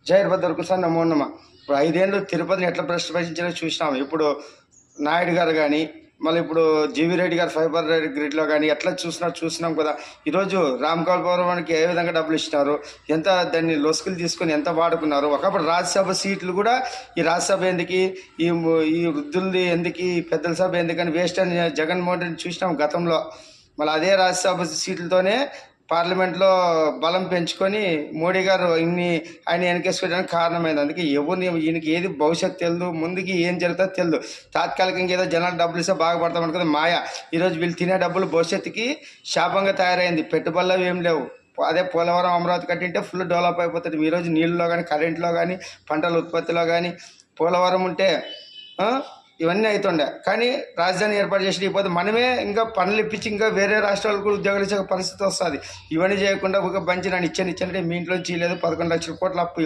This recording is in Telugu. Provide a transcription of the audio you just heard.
జయర్భద్రకు సార్ నమో నమ. ఇప్పుడు 5 ఏళ్ళు తిరుపతిని ఎట్లా ప్రశ్నించారో చూసినాము. ఇప్పుడు నాయుడు గారు కానీ, మళ్ళీ ఇప్పుడు జీవీ రెడ్డి గారు ఫైబర్ గ్రిడ్లో కానీ ఎట్లా చూసినాం కదా. ఈరోజు రామగోపాలానికి ఏ విధంగా డబ్బులు ఇచ్చినారు, ఎంత దాన్ని లొసుకులు తీసుకొని ఎంత వాడుకున్నారు. ఒకప్పుడు రాజ్యసభ సీట్లు కూడా ఈ రాజ్యసభ ఎందుకు, ఈ వృద్ధులది ఎందుకు, ఈ పెద్దల సభ ఎందుకని వేస్ట్ అని జగన్మోహన్ రెడ్డి చూసినాం గతంలో. మళ్ళీ అదే రాజ్యసభ సీట్లతోనే పార్లమెంట్లో బలం పెంచుకొని మోడీ గారు ఆయన వెనకేసుకోవడానికి కారణమైంది. అందుకే ఎవరిని ఈయనకి ఏది భవిష్యత్తు తెలియదు, ముందుకి ఏం జరుగుతుందో తెలియదు. తాత్కాలికంగా ఏదో జనాలు డబ్బులు ఇస్తే బాగుపడతాం అనుకుంది మాయ. ఈరోజు వీళ్ళు తినే డబ్బులు భవిష్యత్తుకి శాపంగా తయారైంది. పెట్టుబడులు ఏం లేవు. అదే పోలవరం అమరావతి కట్టింటే ఫుల్ డెవలప్ అయిపోతుంది. ఈరోజు నీళ్ళలో కానీ, కరెంట్లో కానీ, పంటల ఉత్పత్తిలో కానీ పోలవరం ఉంటే ఇవన్నీ అవుతుండే. కానీ రాజధాని ఏర్పాటు చేసి పోతే మనమే ఇంకా పనులు ఇప్పించి ఇంకా వేరే రాష్ట్రాలకు ఉద్యోగాలు ఇచ్చే పరిస్థితి వస్తుంది. ఇవన్నీ చేయకుండా ఒక బంచి నన్ను ఇచ్చానంటే మీ ఇంట్లో చేయలేదు 11 లక్షల కోట్ల అప్పు